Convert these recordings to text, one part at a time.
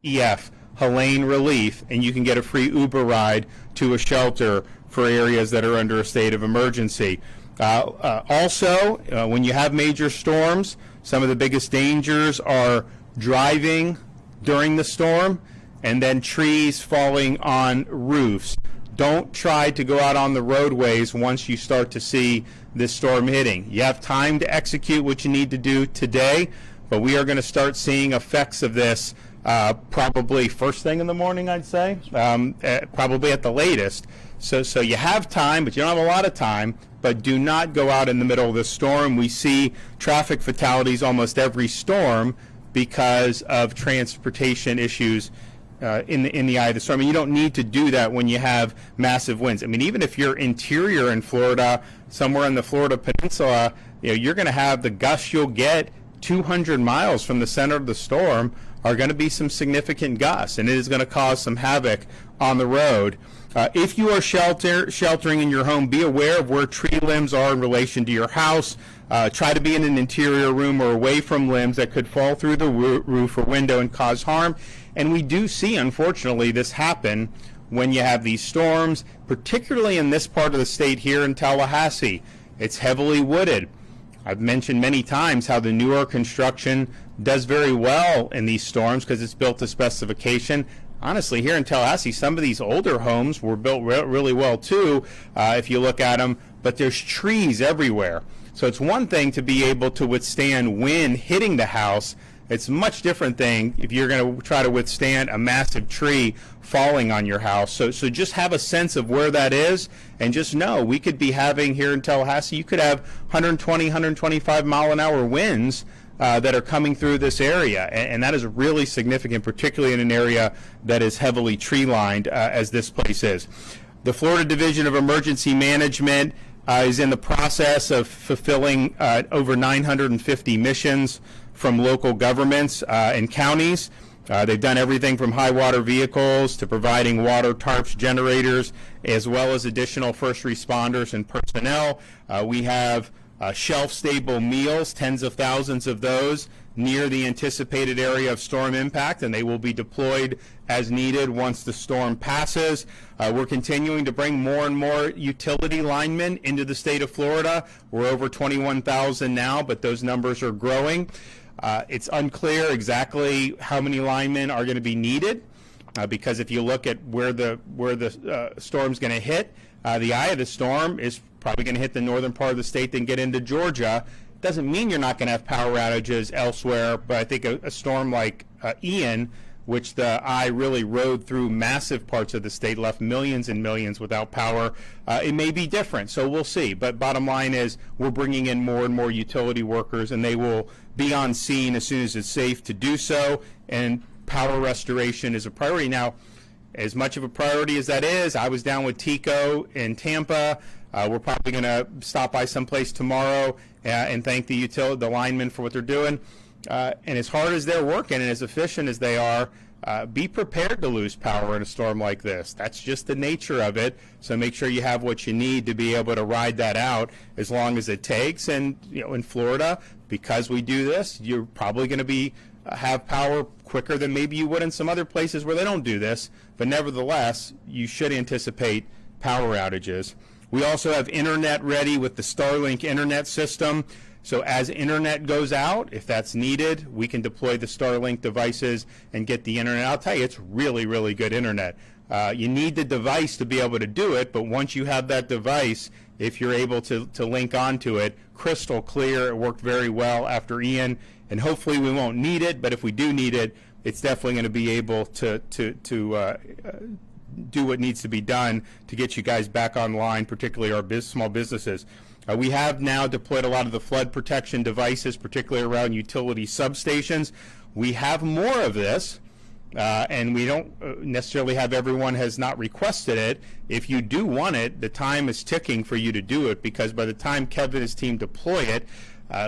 EF, Helene relief, and you can get a free Uber ride to a shelter for areas that are under a state of emergency. Also, when you have major storms, some of the biggest dangers are driving during the storm and then trees falling on roofs. Don't try to go out on the roadways once you start to see this storm hitting. You have time to execute what you need to do today, but we are going to start seeing effects of this probably first thing in the morning, I'd say, probably at the latest. So you have time, but you don't have a lot of time. But do not go out in the middle of the storm. We see traffic fatalities almost every storm because of transportation issues in the eye of the storm. And you don't need to do that when you have massive winds. I mean, even if you're interior in Florida, somewhere in the Florida Peninsula, you're going to have the gusts you'll get 200 miles from the center of the storm are going to be some significant gusts, and it is going to cause some havoc on the road. If you are sheltering in your home, be aware of where tree limbs are in relation to your house. Try to be in an interior room or away from limbs that could fall through the roof or window and cause harm. And we do see, unfortunately, this happen when you have these storms, particularly in this part of the state here in Tallahassee. It's heavily wooded. I've mentioned many times how the newer construction does very well in these storms because it's built to specification. Honestly, here in Tallahassee, some of these older homes were built really well too, if you look at them, but there's trees everywhere. So it's one thing to be able to withstand wind hitting the house. It's a much different thing if you're going to try to withstand a massive tree falling on your house. So just have a sense of where that is, and just know we could be having here in Tallahassee, you could have 120, 125 mile an hour winds that are coming through this area, and that is really significant, particularly in an area that is heavily tree lined as this place is. The Florida Division of Emergency Management is in the process of fulfilling over 950 missions from local governments and counties. They've done everything from high water vehicles to providing water tarps, generators, as well as additional first responders and personnel. We have shelf-stable meals, tens of thousands of those, near the anticipated area of storm impact, and they will be deployed as needed once the storm passes. We're continuing to bring more and more utility linemen into the state of Florida. We're over 21,000 now, but those numbers are growing. It's unclear exactly how many linemen are going to be needed because if you look at where the storm's going to hit, the eye of the storm is probably going to hit the northern part of the state, then get into Georgia. Doesn't mean you're not going to have power outages elsewhere, but I think a storm like Ian, which the eye really rode through massive parts of the state, left millions and millions without power, it may be different. So we'll see. But bottom line is we're bringing in more and more utility workers, and they will be on scene as soon as it's safe to do so, and power restoration is a priority. Now, as much of a priority as that is, I was down with Tico in Tampa. We're probably going to stop by someplace tomorrow and thank the linemen for what they're doing. And as hard as they're working and as efficient as they are, be prepared to lose power in a storm like this. That's just the nature of it. So make sure you have what you need to be able to ride that out as long as it takes. And in Florida, because we do this, you're probably going to have power quicker than maybe you would in some other places where they don't do this. But nevertheless, you should anticipate power outages. We also have internet ready with the Starlink internet system. So as internet goes out, if that's needed, we can deploy the Starlink devices and get the internet. I'll tell you, it's really, really good internet. You need the device to be able to do it, but once you have that device, if you're able to link onto it, crystal clear. It worked very well after Ian, and hopefully we won't need it, but if we do need it, it's definitely going to be able to do what needs to be done to get you guys back online, particularly our small businesses. We have now deployed a lot of the flood protection devices, particularly around utility substations. We have more of this, and we don't necessarily have everyone has not requested it. If you do want it, the time is ticking for you to do it, because by the time Kevin and his team deploy it,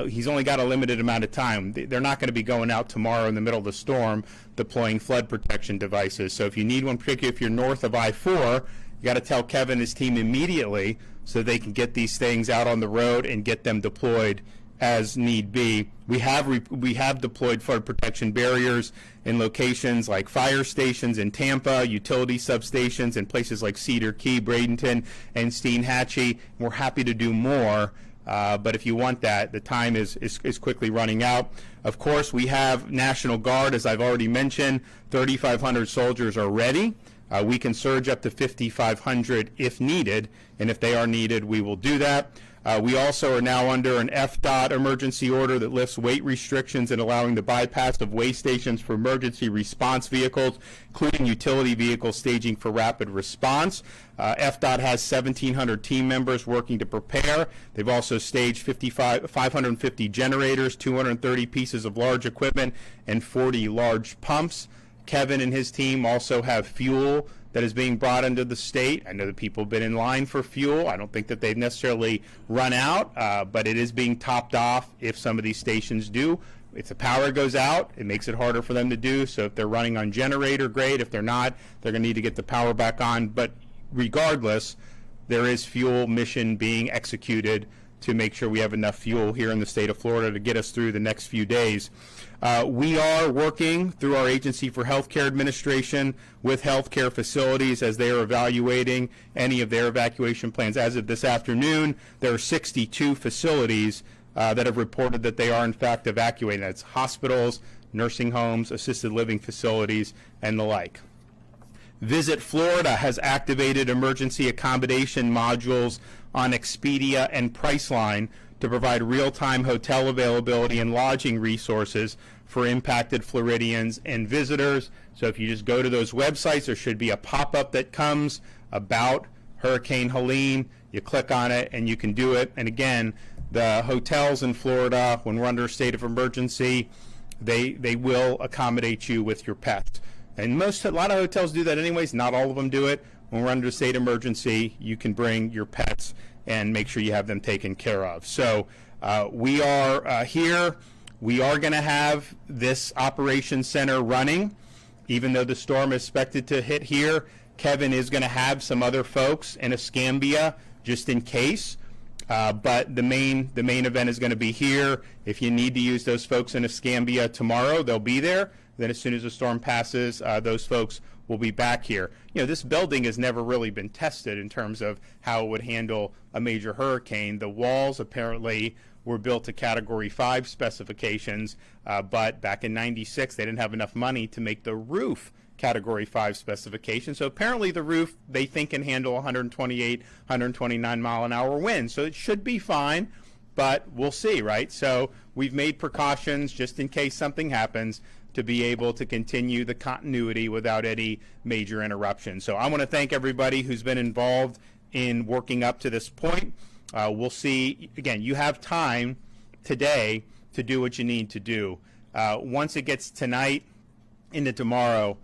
he's only got a limited amount of time. They're not going to be going out tomorrow in the middle of the storm deploying flood protection devices. So if you need one, particularly if you're north of I-4, you got to tell Kevin and his team immediately so they can get these things out on the road and get them deployed as need be. We have deployed flood protection barriers in locations like fire stations in Tampa, utility substations in places like Cedar Key, Bradenton, and Steinhatchee. We're happy to do more, but if you want that, the time is quickly running out. Of course, we have National Guard, as I've already mentioned. 3,500 soldiers are ready. We can surge up to 5,500 if needed, and if they are needed, we will do that. We also are now under an FDOT emergency order that lifts weight restrictions and allowing the bypass of weigh stations for emergency response vehicles, including utility vehicle staging for rapid response. FDOT has 1,700 team members working to prepare. They've also staged 550 generators, 230 pieces of large equipment, and 40 large pumps. Kevin and his team also have fuel that is being brought into the state. I know that people have been in line for fuel. I don't think that they've necessarily run out, but it is being topped off if some of these stations do. If the power goes out, it makes it harder for them to do. So if they're running on generator, great. If they're not, they're going to need to get the power back on. But regardless, there is fuel mission being executed to make sure we have enough fuel here in the state of Florida to get us through the next few days. We are working through our Agency for Healthcare Administration with healthcare facilities as they are evaluating any of their evacuation plans. As of this afternoon, there are 62 facilities that have reported that they are in fact evacuating. That's hospitals, nursing homes, assisted living facilities, and the like. Visit Florida has activated emergency accommodation modules on Expedia and Priceline to provide real-time hotel availability and lodging resources for impacted Floridians and visitors. So if you just go to those websites, there should be a pop-up that comes about Hurricane Helene. You click on it and you can do it. And again, the hotels in Florida, when we're under a state of emergency, they will accommodate you with your pets. And a lot of hotels do that anyways. Not all of them do it. When we're under a state emergency, you can bring your pets and make sure you have them taken care of. So we are here. We are going to have this operations center running, even though the storm is expected to hit here. Kevin is going to have some other folks in Escambia just in case. But the main event is going to be here. If you need to use those folks in Escambia tomorrow, they'll be there. Then as soon as the storm passes, those folks will be back here. You know, this building has never really been tested in terms of how it would handle a major hurricane. The walls apparently were built to Category 5 specifications, but back in '96 they didn't have enough money to make the roof Category 5 specification. So apparently the roof, they think, can handle 128, 129 mile an hour winds. So it should be fine, but we'll see, right? So we've made precautions just in case something happens to be able to continue the continuity without any major interruption. So I want to thank everybody who's been involved in working up to this point. We'll see. Again, you have time today to do what you need to do. Once it gets tonight into tomorrow,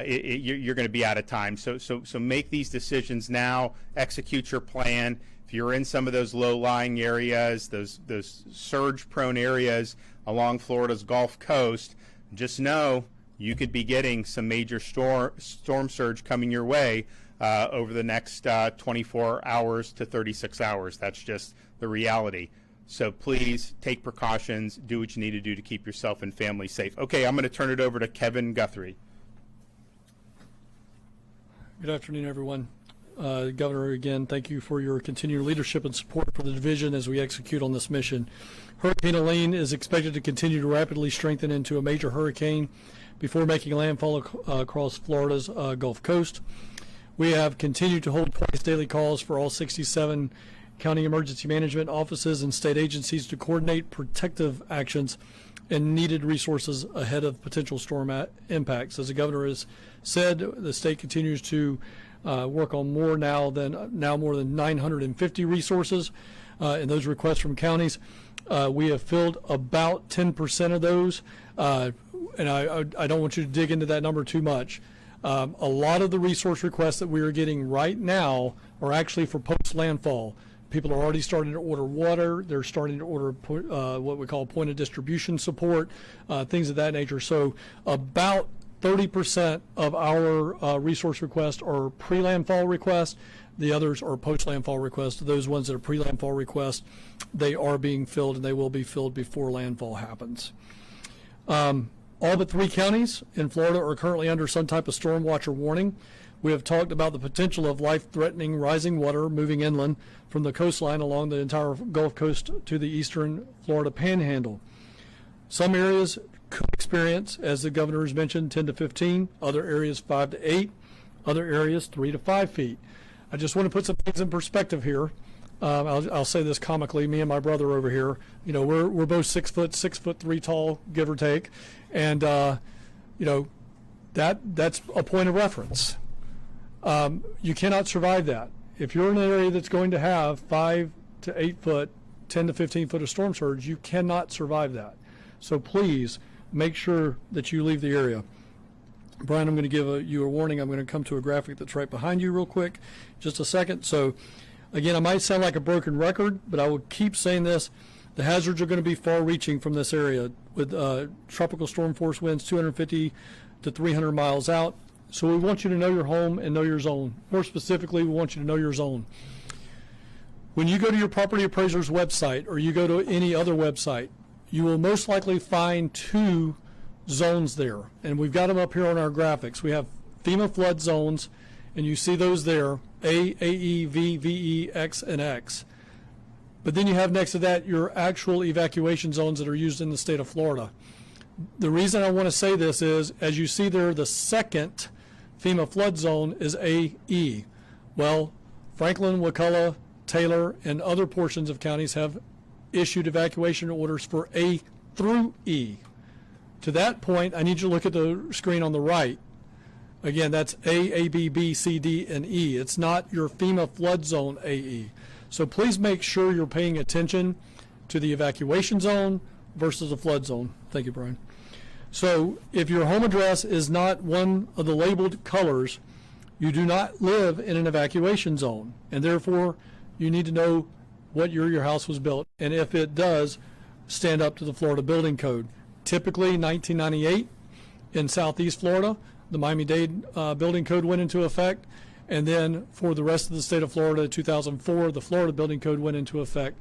you're going to be out of time. So make these decisions now. Execute your plan. If you're in some of those low-lying areas, those surge-prone areas along Florida's Gulf Coast, just know you could be getting some major storm surge coming your way over the next 24 hours to 36 hours. That's just the reality. So please take precautions, do what you need to do to keep yourself and family safe. Okay, I'm going to turn it over to Kevin Guthrie. Good afternoon, everyone. Governor, again, thank you for your continued leadership and support for the division as we execute on this mission. Hurricane Helene is expected to continue to rapidly strengthen into a major hurricane before making landfall across Florida's Gulf Coast. We have continued to hold twice daily calls for all 67 county emergency management offices and state agencies to coordinate protective actions and needed resources ahead of potential storm impacts. As the governor has said, the state continues to work on more more than 950 resources in those requests from counties. We have filled about 10% of those, and I don't want you to dig into that number too much. A lot of the resource requests that we are getting right now are actually for post-landfall. People are already starting to order water. They're starting to order what we call point of distribution support, things of that nature. So about 30% of our resource requests are pre-landfall requests. The others are post-landfall requests. Those ones that are pre-landfall requests, they are being filled, and they will be filled before landfall happens. All but 3 counties in Florida are currently under some type of storm watch or warning. We have talked about the potential of life-threatening rising water moving inland from the coastline along the entire Gulf Coast to the eastern Florida Panhandle. Some areas could experience, as the governor has mentioned, 10 to 15, other areas 5 to 8, other areas 3 to 5 feet. I just want to put some things in perspective here. I'll say this comically, me and my brother over here, you know, we're both 6 foot, 6'3" tall, give or take, and you know, that's a point of reference. You cannot survive that. If you're in an area that's going to have 5 to 8 foot, 10 to 15 foot of storm surge, you cannot survive that. So please make sure that you leave the area. Brian, I'm going to give you a warning. I'm going to come to a graphic that's right behind you real quick, just a second. So again, I might sound like a broken record, but I will keep saying this. The hazards are going to be far-reaching from this area with tropical storm force winds 250 to 300 miles out. So we want you to know your home and know your zone. More specifically, we want you to know your zone. When you go to your property appraiser's website or you go to any other website, you will most likely find 2 zones there. And we've got them up here on our graphics. We have FEMA flood zones, and you see those there, A, AE, V, VE, X, and X. But then you have next to that your actual evacuation zones that are used in the state of Florida. The reason I want to say this is, as you see there, the second FEMA flood zone is AE. Well, Franklin, Wakulla, Taylor, and other portions of counties have issued evacuation orders for A through E. To that point, I need you to look at the screen on the right. Again, that's A, B, B, C, D, and E. It's not your FEMA flood zone AE. So please make sure you're paying attention to the evacuation zone versus the flood zone. Thank you, Brian. So if your home address is not one of the labeled colors, you do not live in an evacuation zone, and therefore you need to know what year your house was built, and if it does stand up to the Florida Building Code. Typically 1998 in Southeast Florida, the Miami-Dade Building Code went into effect, and then for the rest of the state of Florida, 2004, the Florida Building Code went into effect.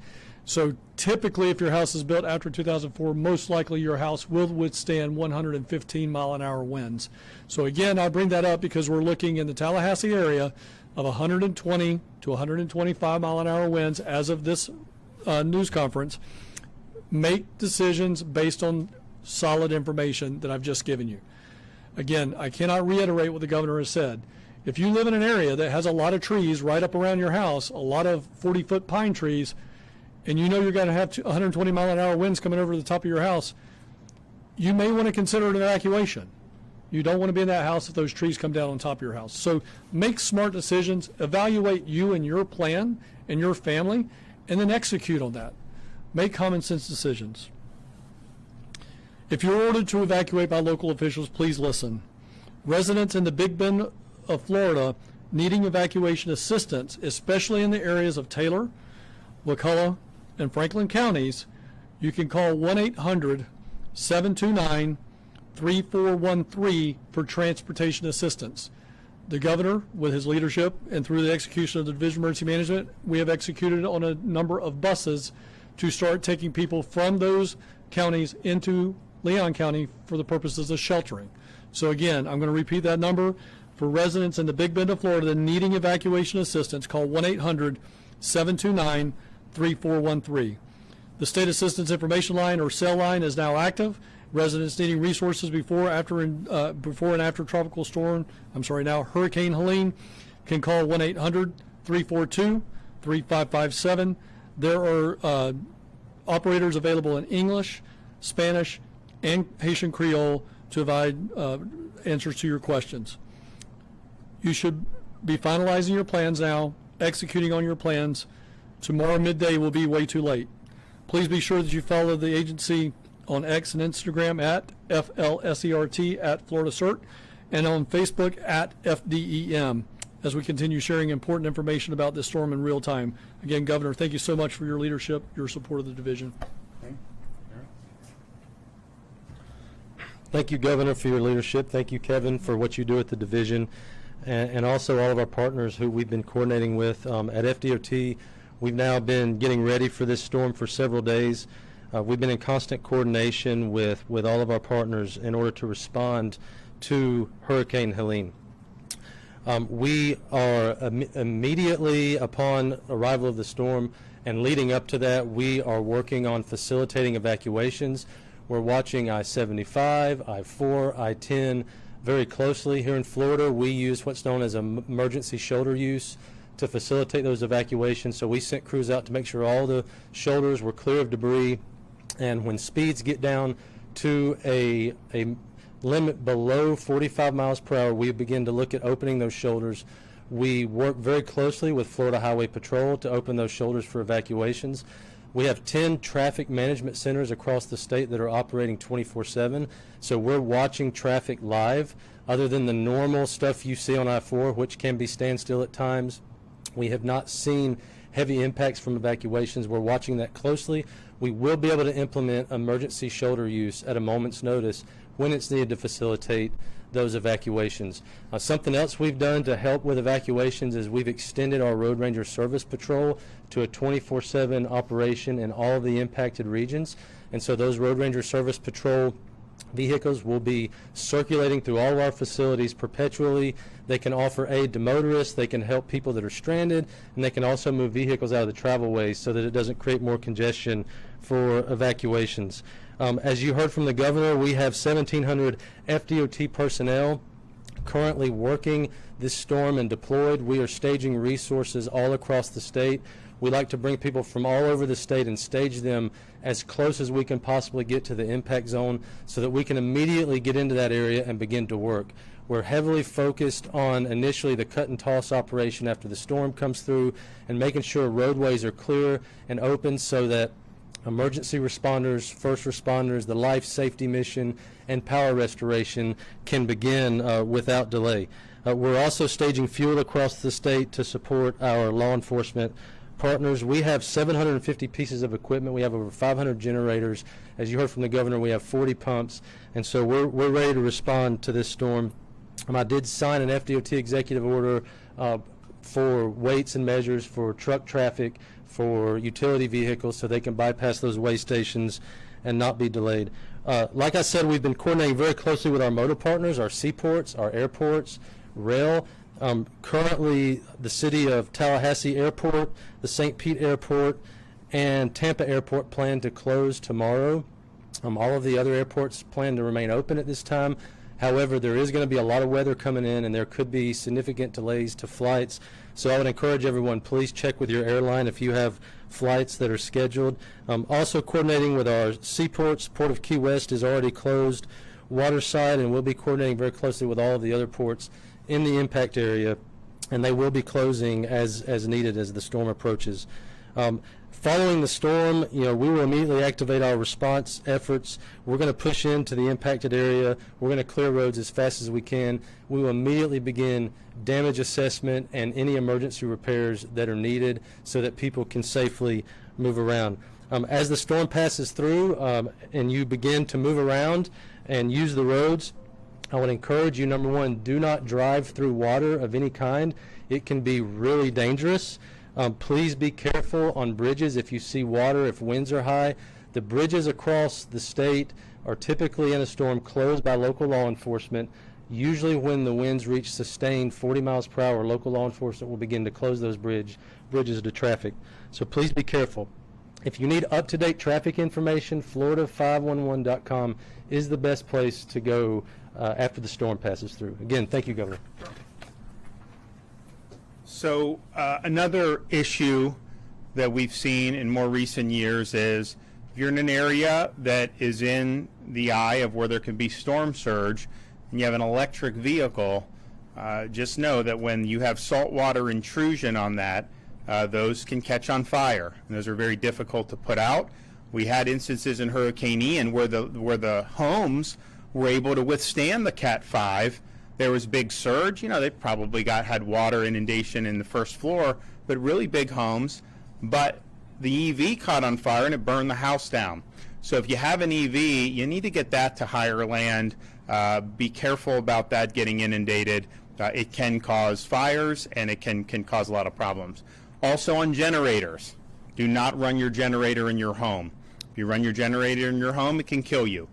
So typically, if your house is built after 2004, most likely your house will withstand 115 mile an hour winds. So again, I bring that up because we're looking in the Tallahassee area of 120 to 125 mile an hour winds as of this news conference. Make decisions based on solid information that I've just given you. Again, I cannot reiterate what the governor has said. If you live in an area that has a lot of trees right up around your house, a lot of 40-foot pine trees, and you know you're going to have 120 mile an hour winds coming over the top of your house, you may want to consider an evacuation. You don't want to be in that house if those trees come down on top of your house. So make smart decisions, evaluate you and your plan and your family, and then execute on that. Make common sense decisions. If you're ordered to evacuate by local officials, please listen. Residents in the Big Bend of Florida needing evacuation assistance, especially in the areas of Taylor, Wakulla, and Franklin counties, you can call 1-800-729-3413 for transportation assistance. The governor, with his leadership and through the execution of the Division of Emergency Management, we have executed on a number of buses to start taking people from those counties into Leon County for the purposes of sheltering. So again, I'm going to repeat that number. For residents in the Big Bend of Florida needing evacuation assistance, call 1-800-729-3413. The State Assistance Information Line, or cell line, is now active. Residents needing resources before and after Hurricane Helene can call 1-800-342-3557. There are operators available in English, Spanish, and Haitian Creole to provide answers to your questions. You should be finalizing your plans now, executing on your plans. Tomorrow midday will be way too late. Please be sure that you follow the agency on X and Instagram at FLSERT at Florida CERT, and on Facebook at FDEM, as we continue sharing important information about this storm in real time. Again, Governor, thank you so much for your leadership, your support of the division. Thank you, Governor, for your leadership. Thank you, Kevin, for what you do at the division. and also all of our partners who we've been coordinating with at FDOT. We've now been getting ready for this storm for several days. We've been in constant coordination with all of our partners in order to respond to Hurricane Helene. We are immediately upon arrival of the storm and leading up to that, we are working on facilitating evacuations. We're watching I-75, I-4, I-10 very closely. Here in Florida, we use what's known as emergency shoulder use to facilitate those evacuations. So we sent crews out to make sure all the shoulders were clear of debris. And when speeds get down to a limit below 45 miles per hour, we begin to look at opening those shoulders. We work very closely with Florida Highway Patrol to open those shoulders for evacuations. We have 10 traffic management centers across the state that are operating 24/7. So we're watching traffic live. Other than the normal stuff you see on I-4, which can be standstill at times, we have not seen heavy impacts from evacuations. We're watching that closely. We will be able to implement emergency shoulder use at a moment's notice when it's needed to facilitate those evacuations. Something else we've done to help with evacuations is we've extended our Road Ranger Service Patrol to a 24/7 operation in all of the impacted regions. And so those Road Ranger Service Patrol vehicles will be circulating through all of our facilities perpetually. They can offer aid to motorists, they can help people that are stranded, and they can also move vehicles out of the travel ways so that it doesn't create more congestion for evacuations. As you heard from the governor, we have 1,700 FDOT personnel currently working this storm and deployed. We are staging resources all across the state. We like to bring people from all over the state and stage them as close as we can possibly get to the impact zone so that we can immediately get into that area and begin to work. We're heavily focused on initially the cut and toss operation after the storm comes through and making sure roadways are clear and open so that emergency responders, first responders, the life safety mission, and power restoration can begin without delay. We're also staging fuel across the state to support our law enforcement partners. We have 750 pieces of equipment. We have over 500 generators. As you heard from the governor, we have 40 pumps, and so we're ready to respond to this storm. I did sign an FDOT executive order for weights and measures for truck traffic, for utility vehicles, so they can bypass those weigh stations and not be delayed. Like I said, we've been coordinating very closely with our motor partners, our seaports, our airports, rail. Currently, the city of Tallahassee Airport, the St. Pete Airport, and Tampa Airport plan to close tomorrow. All of the other airports plan to remain open at this time. However, there is going to be a lot of weather coming in, and there could be significant delays to flights. So I would encourage everyone, please check with your airline if you have flights that are scheduled. Also coordinating with our seaports. Port of Key West is already closed waterside, and we'll be coordinating very closely with all of the other ports in the impact area, and they will be closing as needed as the storm approaches. Following the storm, we will immediately activate our response efforts. We're going to push into the impacted area. We're going to clear roads as fast as we can. We will immediately begin damage assessment and any emergency repairs that are needed so that people can safely move around. As the storm passes through and you begin to move around and use the roads, I would encourage you, number one, do not drive through water of any kind. It can be really dangerous. Please be careful on bridges if you see water, if winds are high. The bridges across the state are typically in a storm closed by local law enforcement. Usually when the winds reach sustained 40 miles per hour, local law enforcement will begin to close those bridges to traffic. So please be careful. If you need up-to-date traffic information, Florida511.com is the best place to go after the storm passes through. Again, thank you, Governor. So another issue that we've seen in more recent years is if you're in an area that is in the eye of where there can be storm surge and you have an electric vehicle, just know that when you have saltwater intrusion on that, those can catch on fire, and those are very difficult to put out. We had instances in Hurricane Ian where the homes were able to withstand the Cat 5. There was big surge. They probably had water inundation in the first floor, but really big homes. But the EV caught on fire and it burned the house down. So if you have an EV, you need to get that to higher land. Be careful about that getting inundated. it can cause fires and it can cause a lot of problems. Also on generators, do not run your generator in your home. If you run your generator in your home, it can kill you.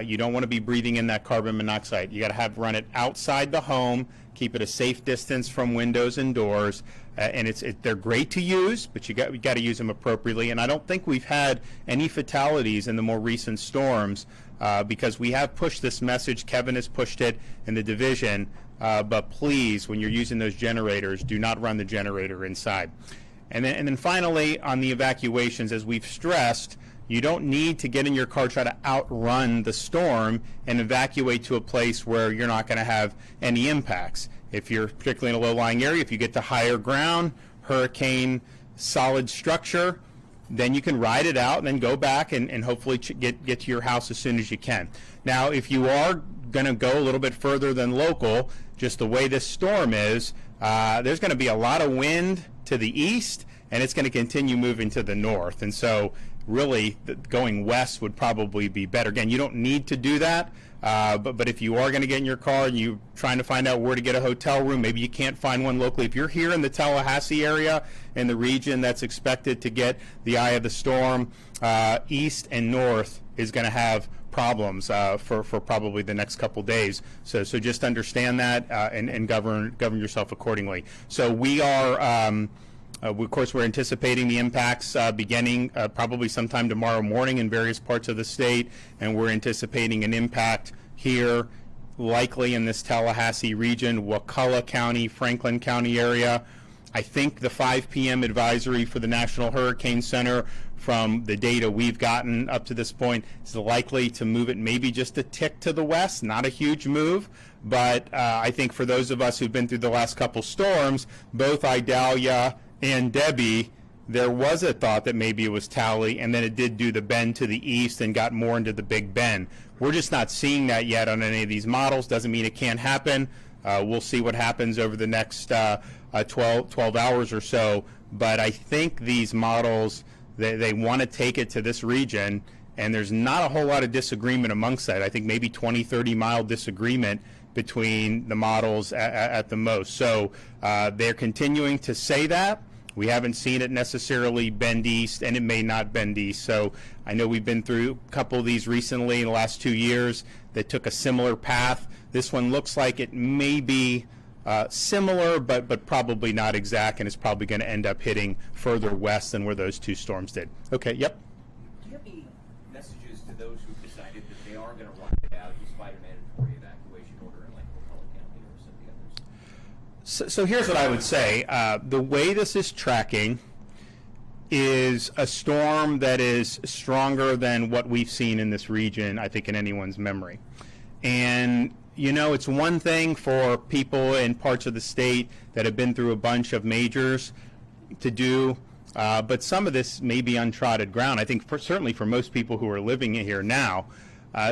You don't want to be breathing in that carbon monoxide. You got to run it outside the home, keep it a safe distance from windows and doors, and they're great to use, but you got to use them appropriately. And I don't think we've had any fatalities in the more recent storms because we have pushed this message. Kevin has pushed it in the division, but please, when you're using those generators, do not run the generator inside. And then finally, on the evacuations, as we've stressed, you don't need to get in your car, try to outrun the storm and evacuate to a place where you're not going to have any impacts. If you're particularly in a low-lying area, if you get to higher ground, hurricane solid structure, then you can ride it out and then go back and hopefully get to your house as soon as you can. Now, if you are going to go a little bit further than local, just the way this storm is, there's going to be a lot of wind to the east, and it's going to continue moving to the north. And so really going west would probably be better. Again, you don't need to do that, but if you are going to get in your car and you're trying to find out where to get a hotel room, maybe you can't find one locally. If you're here in the Tallahassee area, in the region that's expected to get the eye of the storm, east and north is going to have problems for probably the next couple days. So just understand that and govern yourself accordingly. So we are of course, we're anticipating the impacts beginning probably sometime tomorrow morning in various parts of the state, and we're anticipating an impact here, likely in this Tallahassee region, Wakulla County, Franklin County area. I think the 5 p.m. advisory for the National Hurricane Center, from the data we've gotten up to this point, is likely to move it maybe just a tick to the west, not a huge move. But I think for those of us who've been through the last couple storms, both Idalia and Debbie, there was a thought that maybe it was Tally, and then it did do the bend to the east and got more into the Big Bend. We're just not seeing that yet on any of these models. Doesn't mean it can't happen. We'll see what happens over the next 12 hours or so. But I think these models, they want to take it to this region, and there's not a whole lot of disagreement amongst that. I think maybe 20, 30 mile disagreement between the models at the most. So they're continuing to say that. We haven't seen it necessarily bend east, and it may not bend east. So I know we've been through a couple of these recently in the last 2 years that took a similar path. This one looks like it may be similar, but probably not exact, and it's probably going to end up hitting further west than where those two storms did. Okay, yep. Do you have any messages to those who've decided that they are going to run it out despite a mandatory evacuation order in like Wakulla County or some of the others? So here's what I would say. The way this is tracking is a storm that is stronger than what we've seen in this region, I think, in anyone's memory. And you know, it's one thing for people in parts of the state that have been through a bunch of majors to do, but some of this may be untrodden ground, I think, certainly for most people who are living here now.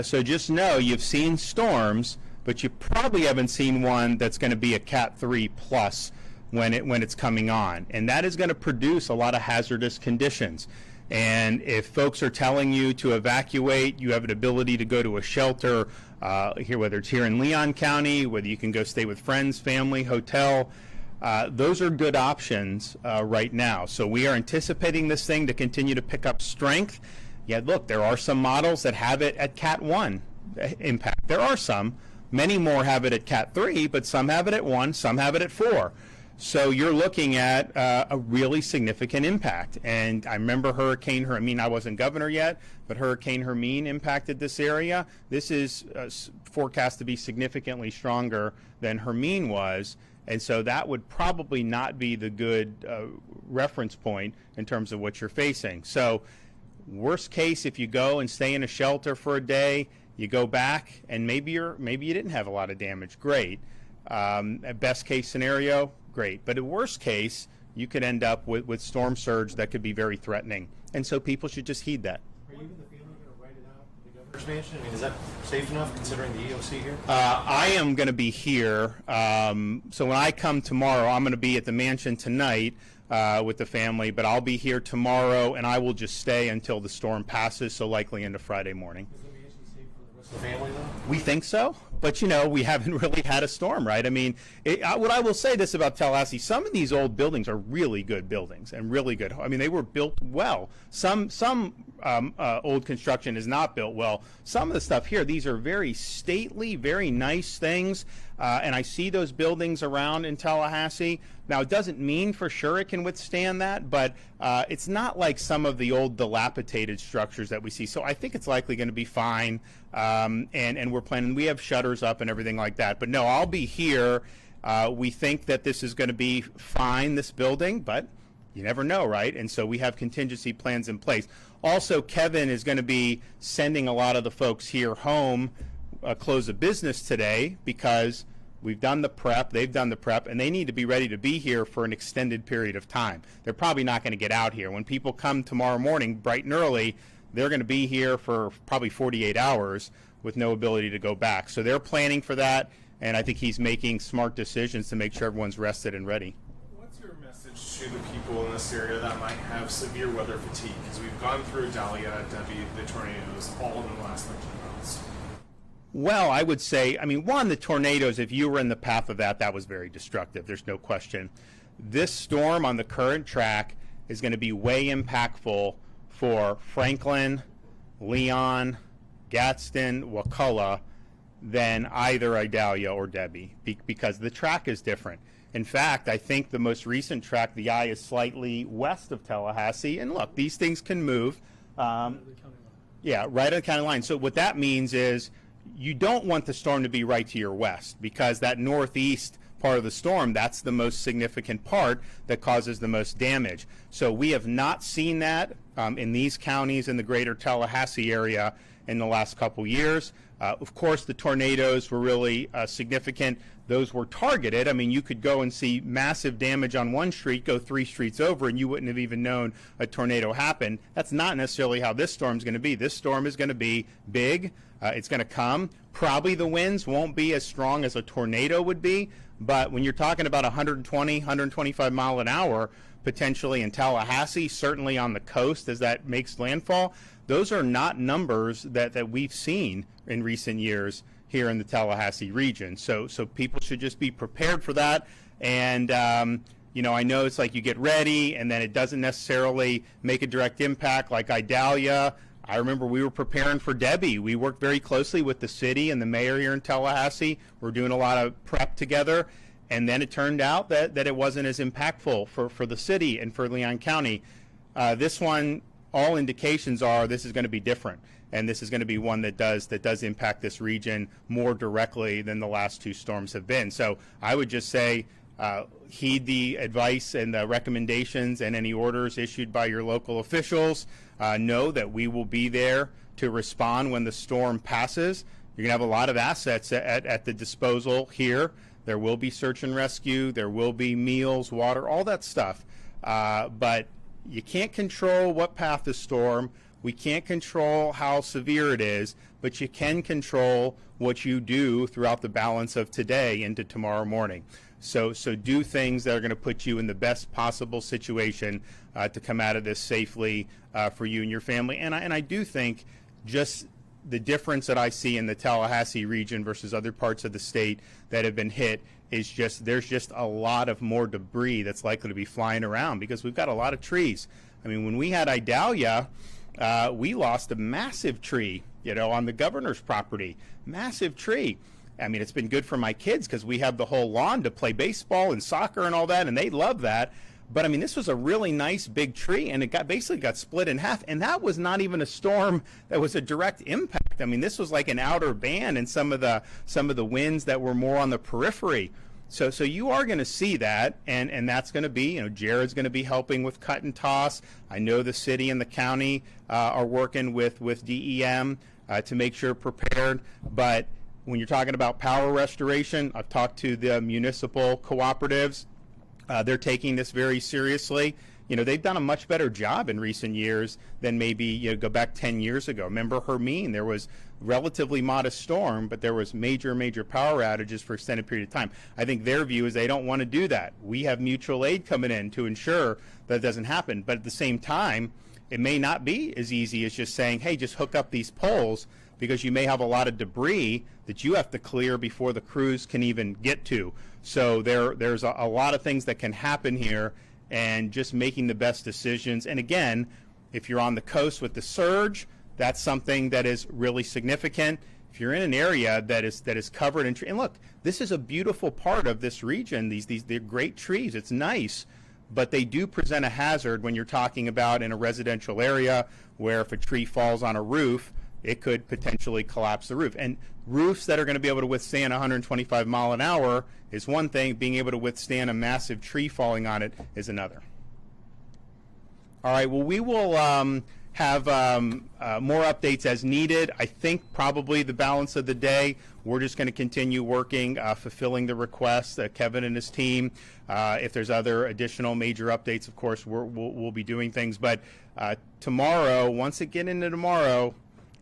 So just know you've seen storms, but you probably haven't seen one that's going to be a Cat 3 plus when it's coming on. And that is going to produce a lot of hazardous conditions. And if folks are telling you to evacuate, you have an ability to go to a shelter, here, whether it's here in Leon County, whether you can go stay with friends, family, hotel. Those are good options right now. So we are anticipating this thing to continue to pick up strength. Yeah, look, there are some models that have it at Cat 1 impact. There are some. Many more have it at Cat 3, but some have it at 1, some have it at 4. So you're looking at a really significant impact. And I remember Hurricane Hermine, I wasn't governor yet, but Hurricane Hermine impacted this area. This is forecast to be significantly stronger than Hermine was. And so that would probably not be the good reference point in terms of what you're facing. So worst case, if you go and stay in a shelter for a day, you go back and maybe you didn't have a lot of damage. Great. At best case scenario, great. But at worst case, you could end up with storm surge that could be very threatening. And so people should just heed that. Are you in the feeling going to write it out in the governor's mansion? I mean, is that safe enough considering the EOC here? I am going to be here. So when I come tomorrow, I'm going to be at the mansion tonight with the family, but I'll be here tomorrow, and I will just stay until the storm passes, so likely into Friday morning. Is the mansion safe for the rest of the family, though? We think so, but we haven't really had a storm, right? I mean, what I will say this about Tallahassee, some of these old buildings are really good buildings and really good. I mean, they were built well. Some old construction is not built well. Some of the stuff here, these are very stately, very nice things, and I see those buildings around in Tallahassee. Now, it doesn't mean for sure it can withstand that, but it's not like some of the old dilapidated structures that we see. So I think it's likely going to be fine, and we're planning. We have shutters up and everything like that. But no, I'll be here. We think that this is going to be fine, this building, but you never know, right? And so we have contingency plans in place. Also, Kevin is going to be sending a lot of the folks here home, close of business today, because we've done the prep, they've done the prep, and they need to be ready to be here for an extended period of time. They're probably not going to get out here. When people come tomorrow morning, bright and early, they're going to be here for probably 48 hours with no ability to go back. So they're planning for that, and I think he's making smart decisions to make sure everyone's rested and ready. What's your message to the people in this area that might have severe weather fatigue? Because we've gone through Dahlia, Debbie, the tornadoes, all in the last 13 months. Well, I would say, one, the tornadoes, if you were in the path of that was very destructive. There's no question. This storm on the current track is going to be way impactful for Franklin, Leon, Gadsden, Wakulla than either Idalia or Debbie, because the track is different. In fact, I think the most recent track, the eye, is slightly west of Tallahassee. And look, these things can move. Yeah, right on the county line. So what that means is you don't want the storm to be right to your west, because that northeast part of the storm, that's the most significant part that causes the most damage. So we have not seen that in these counties in the greater Tallahassee area in the last couple years. Of course, the tornadoes were really significant. Those were targeted. You could go and see massive damage on one street, go 3 streets over, and you wouldn't have even known a tornado happened. That's not necessarily how this storm is going to be. This storm is going to be big. It's going to come. Probably the winds won't be as strong as a tornado would be, but when you're talking about 120, 125 mile an hour, potentially in Tallahassee, certainly on the coast as that makes landfall, those are not numbers that we've seen in recent years here in the Tallahassee region. So people should just be prepared for that. And, I know it's like you get ready and then it doesn't necessarily make a direct impact like Idalia. I remember we were preparing for Debbie. We worked very closely with the city and the mayor here in Tallahassee. We're doing a lot of prep together. And then it turned out that it wasn't as impactful for the city and for Leon County. This one, all indications are this is going to be different. And this is going to be one that does impact this region more directly than the last 2 storms have been. So I would just say heed the advice and the recommendations and any orders issued by your local officials. Know that we will be there to respond when the storm passes. You're going to have a lot of assets at the disposal here. There will be search and rescue. There will be meals, water, all that stuff. But you can't control what path the storm. We can't control how severe it is, but you can control what you do throughout the balance of today into tomorrow morning. So do things that are going to put you in the best possible situation to come out of this safely for you and your family. And I do think just the difference that I see in the Tallahassee region versus other parts of the state that have been hit is just there's just a lot of more debris that's likely to be flying around because we've got a lot of trees. When we had Idalia, we lost a massive tree, on the governor's property. Massive tree. It's been good for my kids because we have the whole lawn to play baseball and soccer and all that, and they love that. But this was a really nice big tree, and it basically got split in half. And that was not even a storm that was a direct impact. This was like an outer band and some of the winds that were more on the periphery. So you are going to see that, and that's going to be, Jared's going to be helping with cut and toss. I know the city and the county are working with DEM to make sure prepared. But when you're talking about power restoration, I've talked to the municipal cooperatives. They're taking this very seriously. They've done a much better job in recent years than maybe, go back 10 years ago. Remember Hermine, there was relatively modest storm, but there was major power outages for extended period of time. I think their view is they don't want to do that. We have mutual aid coming in to ensure that doesn't happen. But at the same time, it may not be as easy as just saying, hey, just hook up these poles, because you may have a lot of debris that you have to clear before the crews can even get to. So there's a lot of things that can happen here, and just making the best decisions. And again, if you're on the coast with the surge, that's something that is really significant. If you're in an area that is covered in trees, and look, this is a beautiful part of this region. They're great trees. It's nice, but they do present a hazard when you're talking about in a residential area where if a tree falls on a roof, it could potentially collapse the roof. And roofs that are going to be able to withstand 125 mile an hour is one thing. Being able to withstand a massive tree falling on it is another. All right, well, we will have more updates as needed. I think probably the balance of the day, we're just going to continue working, fulfilling the requests, Kevin and his team. If there's other additional major updates, of course, we'll be doing things. But tomorrow, once it get into tomorrow,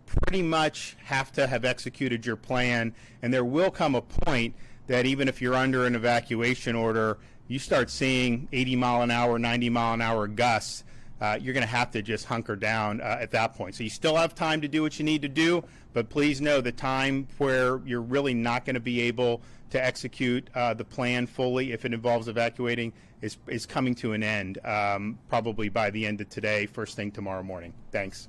pretty much have to have executed your plan, and there will come a point that even if you're under an evacuation order, you start seeing 80 mile an hour, 90 mile an hour gusts. You're going to have to just hunker down at that point. So you still have time to do what you need to do, but please know the time where you're really not going to be able to execute the plan fully, if it involves evacuating, is coming to an end, probably by the end of today, first thing tomorrow morning. Thanks.